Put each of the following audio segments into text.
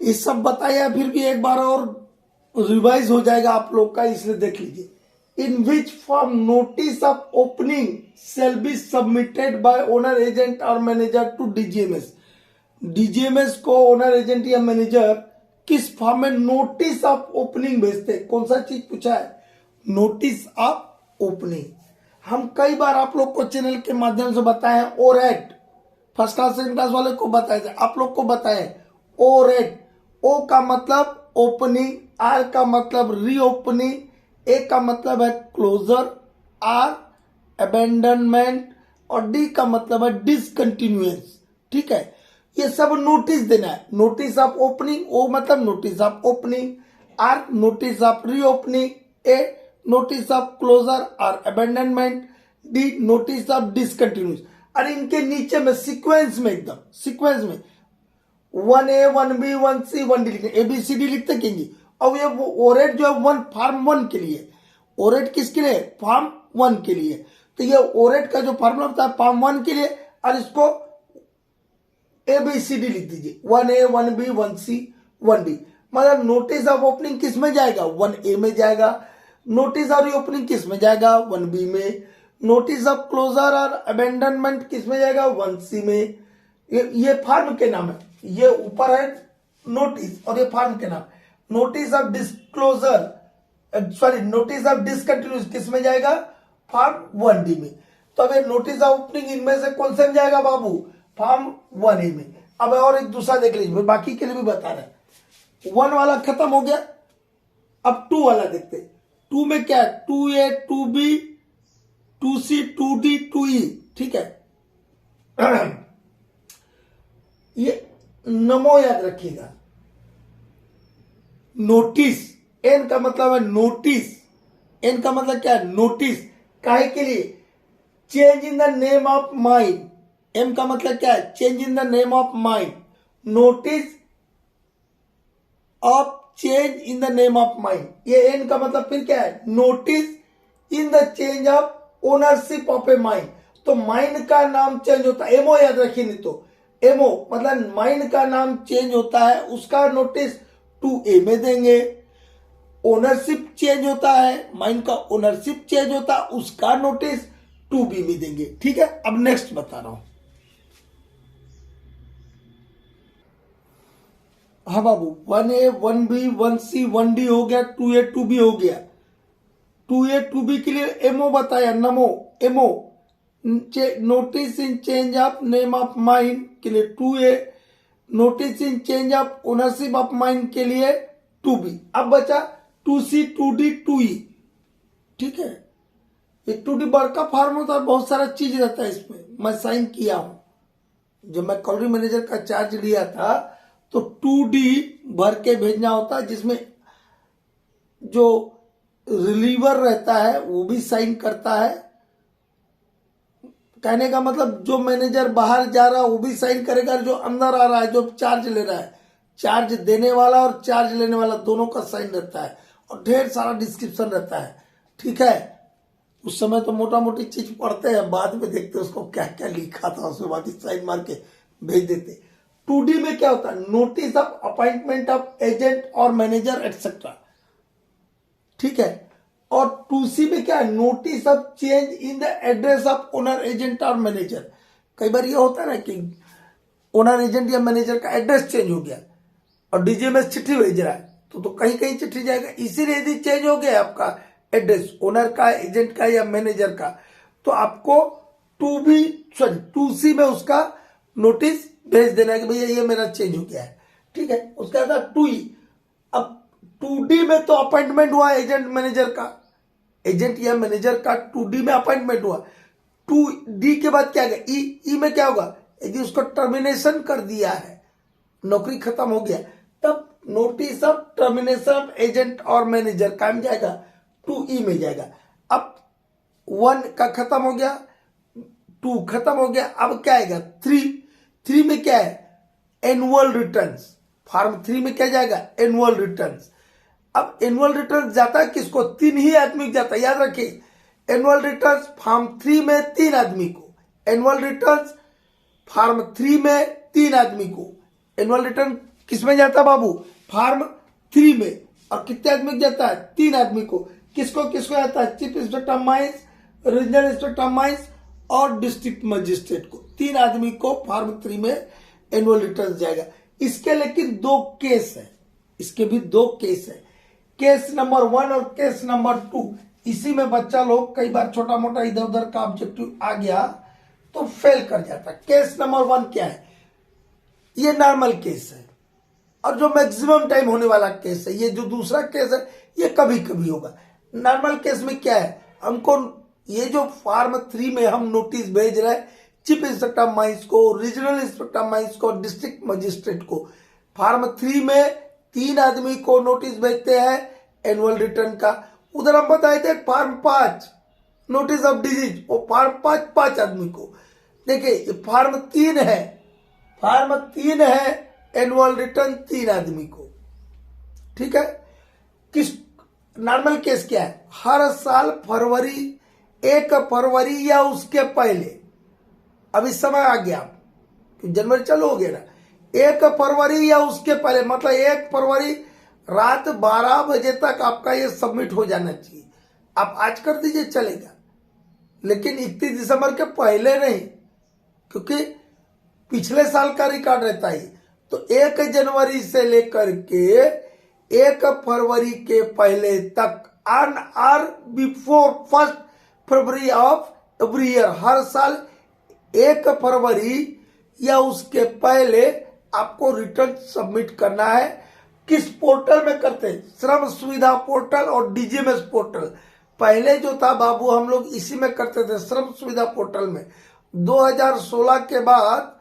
ये सब बताया, फिर भी एक बार और रिवाइज हो जाएगा आप लोग का, इसलिए देख लीजिए। In which form notice of opening shall be submitted by owner agent और मैनेजर टू डीजीएमएस। डीजीएमएस को ओनर एजेंट या मैनेजर किस फॉर्म में नोटिस ऑफ ओपनिंग भेजते हैं? कौन सा चीज पूछा है? Notice of opening. हम कई बार आप लोग को चैनल के माध्यम से बताए हैं ओरेट, फर्स्ट क्लास सेकंड क्लास वाले को बताए, आप लोग को बताए ओरेट। ओ का मतलब ओपनिंग, आर का मतलब रीओपनिंग, ए का मतलब है क्लोजर, आर अबेंडनमेंट और डी का मतलब है डिसकंटिन्यूएंस। ठीक है, ये सब नोटिस देना है। नोटिस ऑफ ओपनिंग, ओ मतलब notice of opening, R notice of reopening, A notice of closure और abandonment, D notice of discontinuance. और इनके नीचे में सीक्वेंस में, एकदम सीक्वेंस में 1A 1B 1C 1D लिखते, ABCD लिखते कहेंगे। और ये वो ओरेट जो है फॉर्म 1 के लिए, ओरेट किसके लिए? फॉर्म 1 के लिए। तो ये ओरेट का जो फॉर्मूला होता है फॉर्म 1 के लिए, और इसको ABCD लिख दीजिए, 1A 1B 1C 1D। मतलब नोटिस ऑफ ओपनिंग किस में जाएगा? 1A में जाएगा। नोटिस ऑफ रीओपनिंग किस में जाएगा? 1B में। नोटिस ऑफ क्लोजर और अबेंडनमेंट किस में जाएगा? 1C में। ये फॉर्म के नाम है, ये ऊपर है नोटिस और ये फॉर्म के नाम। Notice of disclosure sorry notice of discontinuous किस में जाएगा? फॉर्म 1D में। तो अब नोटिस ऑफ ओपनिंग इनमें से कौन से में जाएगा बाबू? फॉर्म 1A में। अब और एक दूसरा देख लीजिए, बाकी के लिए भी बता रहे हैं। 1 वाला खत्म हो गया, अब 2 वाला देखते हैं। 2 में क्या है? 2A 2B 2C 2D 2E। ठीक है, ये नमो याद रखिएगा। नोटिस, एन का मतलब है नोटिस। एन का मतलब क्या है? नोटिस। काहे के लिए? Change in the name of mine. M का मतलब क्या है? Change in the name of mine. Notice of change in the name of mine. ये एन का मतलब फिर क्या है? Notice in the change of ownership of a mine. तो माइंड का नाम चेंज होता है, एमओ याद रखिए, नहीं तो एमओ मतलब माइंड का नाम चेंज होता है, उसका नोटिस 2A में देंगे। ओनरशिप चेंज होता है, माइंड का ओनरशिप चेंज होता है, उसका नोटिस 2B में देंगे। ठीक है, अब नेक्स्ट बता रहा हूं। हाँ बाबू, 1A 1B 1C 1D हो गया, 2A 2B हो गया। 2A 2B के लिए एमओ बताया, नमो MO. Notice in change of name of mine के लिए 2A। Notice in change of ownership of mine के लिए 2B। अब बचा 2C 2D 2E। ठीक है, ये 2D बड़का फॉर्म होता है, बहुत सारा चीज रहता है इसमें। मैं साइन किया हूं, जब मैं कॉलोनी मैनेजर का चार्ज लिया था तो 2D भर के भेजना होता है, जिसमें जो रिलीवर रहता है वो भी साइन करता है। कहने का मतलब जो मैनेजर बाहर जा रहा है वो भी साइन करेगा, जो अंदर आ रहा है, जो चार्ज ले रहा है, चार्ज देने वाला और चार्ज लेने वाला दोनों का साइन रहता है, और ढेर सारा डिस्क्रिप्शन रहता है। ठीक है, उस समय तो मोटा मोटी चीज पढ़ते हैं, बाद में देखते हैं उसको क्या क्या लिखा था, उसके बाद साइन मार के भेज देते। 2D में क्या होता है? Notice of appointment of agent और मैनेजर एटसेट्रा। ठीक है, और 2C में क्या है? Notice of change in the address of owner agent और मैनेजर। कई बार ये होता है ना कि ओनर एजेंट या मैनेजर का एड्रेस चेंज हो गया और डीजीएमएस चिट्ठी भेज रहा है, तो कहीं कहीं चिट्ठी जाएगा। इसीलिए यदि चेंज हो गया आपका एड्रेस ओनर का, एजेंट का या मैनेजर का, तो आपको 2C में उसका नोटिस भेज देना है कि भैया ये मेरा चेंज हो गया है। ठीक है, उसका था 2E। अब 2D में तो अपॉइंटमेंट हुआ एजेंट मैनेजर का, एजेंट या मैनेजर का 2D में अपॉइंटमेंट हुआ। 2D के बाद क्या गया? ई में क्या होगा? यदि उसको टर्मिनेशन कर दिया है, नौकरी खत्म हो गया, तब notice of termination of agent और मैनेजर काम जाएगा, 2E में जाएगा। अब 1 का खत्म हो गया, 2 खत्म हो गया, अब क्या आएगा? 3 में क्या है? Annual returns. फॉर्म 3 में क्या जाएगा? Annual returns. अब एनुअल रिटर्न जाता है किसको? 3 ही आदमी को जाता है, याद रखिए। एनुअल रिटर्न फॉर्म 3 में 3 आदमी को, एनुअल रिटर्न फॉर्म 3 में 3 आदमी को। एनुअल रिटर्न किसमें जाता है बाबू? फार्म 3 में। और कितने आदमी को जाता है? 3 आदमी को। किसको किसको जाता है? Chief inspector mines, regional inspector mines और डिस्ट्रिक्ट मजिस्ट्रेट को। 3 आदमी को फार्म 3 में एनुअल रिटर्न जाएगा। इसके लेकिन 2 केस है, इसके भी 2 केस है, केस नंबर 1 और केस नंबर 2। इसी में बच्चा लोग कई बार छोटा मोटा इधर उधर का ऑब्जेक्टिव आ गया तो फेल कर जाता है। केस नंबर 1 क्या है? ये नॉर्मल केस है और जो मैक्सिमम टाइम होने वाला केस है। ये जो दूसरा केस है ये कभी कभी होगा। नॉर्मल केस में क्या है? हमको ये जो फार्म 3 में हम नोटिस भेज रहे हैं चीफ इंस्पेक्टर माइंस को, रीजनल इंस्पेक्टर माइंस को, डिस्ट्रिक्ट मजिस्ट्रेट को। फार्म 3 में 3 आदमी को नोटिस भेजते हैं एनुअल रिटर्न का। उधर हम बताए थे फार्म 5 नोटिस ऑफ डिजीज, वो फार्म 5 आदमी को। देखिए ये फार्म 3 है, फार्म 3 है एनुअल रिटर्न 3 आदमी को। ठीक है। किस नॉर्मल केस क्या है? हर साल फरवरी 1 फरवरी या उसके पहले, अब इस समय आ गया जनवरी चलो हो गया ना, 1 फरवरी या उसके पहले, मतलब 1 फरवरी रात 12 बजे तक आपका ये सबमिट हो जाना चाहिए। आप आज कर दीजिए चलेगा, लेकिन 31 दिसंबर के पहले नहीं, क्योंकि पिछले साल का रिकॉर्ड रहता है। तो 1 जनवरी से लेकर के 1 फरवरी के पहले तक, on or before 1 February of every year, हर साल 1 फरवरी या उसके पहले आपको रिटर्न सबमिट करना है। किस पोर्टल में करते हैं? श्रम सुविधा पोर्टल और डीजीएमएस पोर्टल। पहले जो था बाबू हम लोग इसी में करते थे, श्रम सुविधा पोर्टल में। 2016 के बाद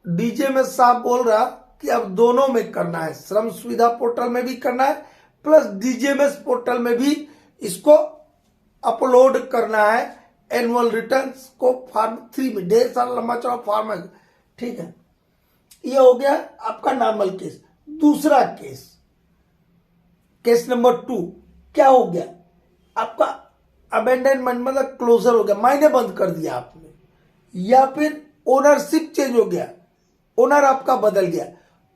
डीजीएमएस साहब बोल रहा कि अब दोनों में करना है, श्रम सुविधा पोर्टल में भी करना है प्लस डीजीएमएस पोर्टल में भी इसको अपलोड करना है एनुअल रिटर्न्स को फार्म 3 में। 1.5 साल लंबा चौड़ा फॉर्म है। ठीक है, ये हो गया आपका नॉर्मल केस। दूसरा केस, केस नंबर 2 क्या हो गया? आपका अबेंडनमेंट मतलब क्लोजर हो गया, मायने बंद कर दिया आपने, या फिर ओनरशिप चेंज हो गया, ओनर आपका बदल गया।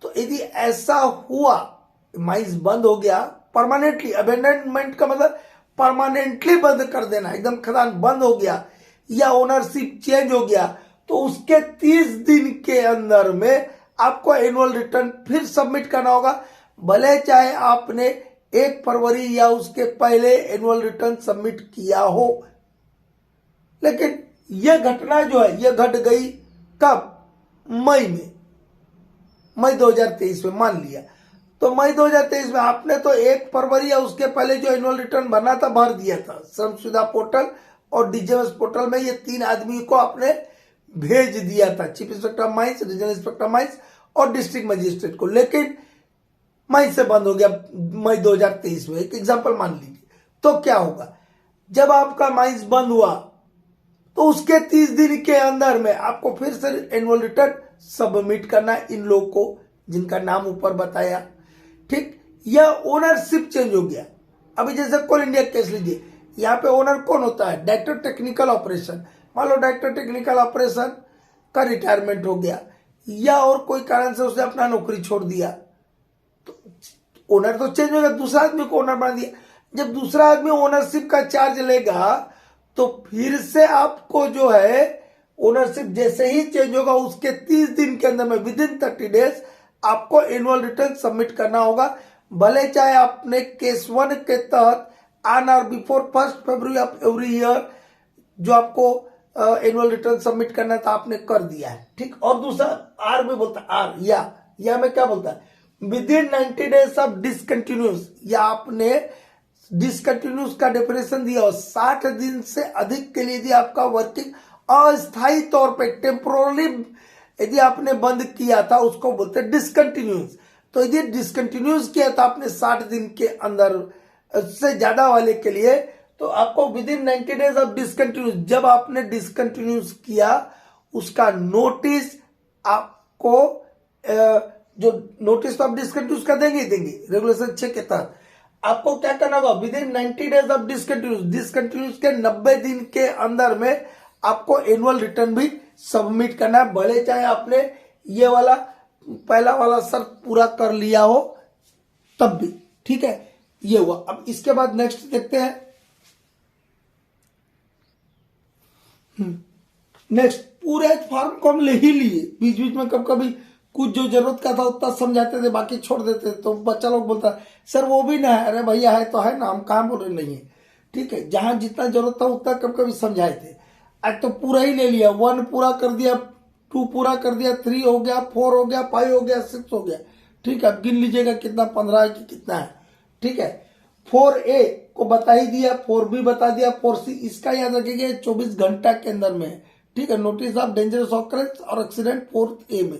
तो यदि ऐसा हुआ, माइंस बंद हो गया परमानेंटली, अबेंडनमेंट का मतलब परमानेंटली बंद कर देना, एकदम खदान बंद हो गया, या ओनरशिप चेंज हो गया, तो उसके 30 दिन के अंदर में आपको एनुअल रिटर्न फिर सबमिट करना होगा, भले चाहे आपने 1 फरवरी या उसके पहले एनुअल रिटर्न सबमिट किया हो। लेकिन यह घटना जो है यह घट गई कब? मई में, मई 2023 में मान लिया। तो मई 2023 में आपने तो 1 फरवरी या उसके पहले जो एनुअल रिटर्न भरना था भर दिया था श्रम सुविधा पोर्टल और डीजीएमएस पोर्टल में। ये 3 आदमी को आपने भेज दिया था, chief inspector mines, regional inspector mines और डिस्ट्रिक्ट मजिस्ट्रेट को। लेकिन मई से बंद हो गया, मई 2023 में, एक एग्जाम्पल मान लीजिए। तो क्या होगा? जब आपका माइंस बंद हुआ तो उसके 30 दिन के अंदर में आपको फिर से एनुअल रिटर्न सबमिट करना है इन लोगों को जिनका नाम ऊपर बताया। ठीक, यह ओनरशिप चेंज हो गया। अभी जैसे कोल इंडिया केस लीजिए, यहाँ पे ओनर कौन होता है? Director technical operation. मान लो डायरेक्टर टेक्निकल ऑपरेशन का रिटायरमेंट हो गया या और कोई कारण से उसने अपना नौकरी छोड़ दिया, तो ओनर तो चेंज हो गया, दूसरा आदमी को ओनर बना दिया। जब दूसरा आदमी ओनरशिप का चार्ज लेगा तो फिर से आपको जो है ओनरशिप जैसे ही चेंज होगा उसके 30 दिन के अंदर में, विद इन 30 डेज, आपको एनुअल रिटर्न सबमिट करना होगा, भले चाहे आपने केस 1 के तहत ऑन और before 1 February of every year जो आपको एनुअल रिटर्न सबमिट करना था आपने कर दिया है। ठीक, और दूसरा आर में बोलता है, आर या में क्या बोलता है? With in 90 days of discontinuous, या आपने डिसकंटिन्यूस का डेफिनेशन दिया हो 60 दिन से अधिक के लिए यदि आपका वर्किंग अस्थायी तौर पे टेम्पोरली यदि आपने बंद किया था उसको बोलते हैं डिसकंटिन्यूस। तो यदि डिसकंटिन्यूस किया था आपने 60 दिन के अंदर से ज्यादा वाले के लिए, तो आपको with in 90 days of discontinuous, जब आपने डिसकंटिन्यूस किया उसका नोटिस आपको जो नोटिस ऑफ डिसकंटिन्यूस का देंगे रेगुलेशन 6 के तहत। आपको क्या करना होगा? With in 90 days of discontinuous के 90 दिन के अंदर में आपको एनुअल रिटर्न भी सबमिट करना है, भले चाहे आपने ये वाला पहला वाला शर्त पूरा कर लिया हो तब भी, ठीक है। ये हुआ। अब इसके बाद नेक्स्ट देखते हैं। नेक्स्ट, पूरे फॉर्म को हम ले ही लिए, बीच बीच में कभी कभी कुछ जो जरूरत का था उतना समझाते थे, बाकी छोड़ देते थे। तो बच्चा लोग बोलता सर वो भी ना है, अरे भैया है तो है ना, हम कहाँ बोल रहे नहीं है, ठीक है। जहां जितना जरूरत था उतना कभी कभी समझाए थे। आज तो पूरा ही ले लिया, 1 पूरा कर दिया, 2 पूरा कर दिया, 3 हो गया, 4 हो गया, 5 हो गया, 6 हो गया, ठीक है। अब गिन लीजिएगा कितना 15 है कि कितना है, ठीक है। 4A को बता ही दिया, 4B बता दिया, 4C इसका याद रखिएगा 24 घंटा के अंदर में है, ठीक है। नोटिस ऑफ डेंजरस ऑकरेंस और एक्सीडेंट 4A में,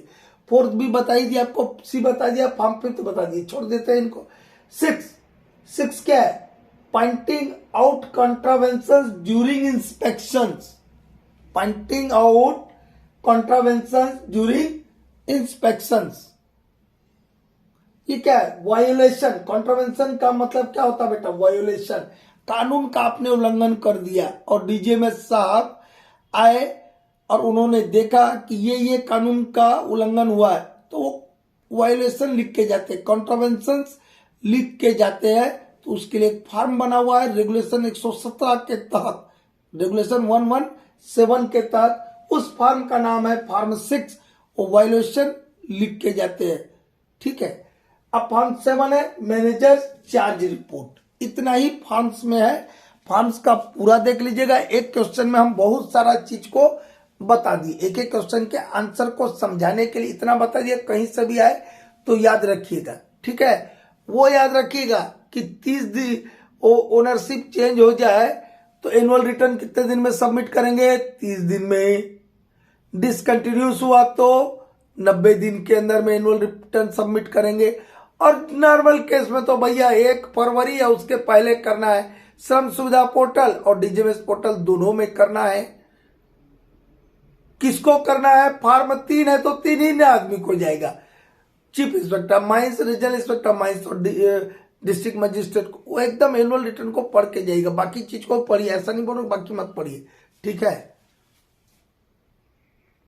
4B बता ही दिया आपको, C बता दिया, फॉर्म 5 बता दिया, छोड़ देते हैं इनको। 6 क्या है, pointing out contraventions during inspections, pointing out contraventions during inspections. ये क्या है, वायोलेशन। कॉन्ट्रावेंशन का मतलब क्या होता है बेटा, वायोलेशन, कानून का आपने उल्लंघन कर दिया और डीजीएमएस साहब आए और उन्होंने देखा कि ये कानून का उल्लंघन हुआ है, तो वो वायोलेशन लिख के जाते हैं, कॉन्ट्रावेंशन लिख के जाते हैं। तो उसके लिए एक फॉर्म बना हुआ है रेगुलेशन 117 के तहत, रेगुलेशन 117 के तहत उस फॉर्म का नाम है फॉर्म 6। वो वायोलेशन लिख के जाते हैं, ठीक है। अब फॉर्म 7 है मैनेजर चार्ज रिपोर्ट, इतना ही फॉर्म्स में है। फॉर्म्स का पूरा देख लीजिएगा, एक क्वेश्चन में हम बहुत सारा चीज को बता दिए, एक एक क्वेश्चन के आंसर को समझाने के लिए इतना बता दिया, कहीं से भी आए तो याद रखिएगा, ठीक है। वो याद रखिएगा कि 30 दिन ओनरशिप चेंज हो जाए तो एनुअल रिटर्न कितने दिन में सबमिट करेंगे, 30 दिन में। डिसकंटिन्यूस हुआ तो 90 दिन के अंदर में एनुअल रिटर्न सबमिट करेंगे। और नॉर्मल केस में तो भैया 1 फरवरी या उसके पहले करना है। श्रम सुविधा पोर्टल और डीजीएमएस पोर्टल दोनों में करना है। किसको करना है, फॉर्म 3 है तो 3 ही आदमी को जाएगा, chief inspector mines, regional inspector mines और डिस्ट्रिक्ट मजिस्ट्रेट को। वो एकदम एनुअल रिटर्न को पढ़ के जाएगा, बाकी चीज को पढ़िए, ऐसा नहीं बोलो बाकी मत पढ़िए, ठीक है।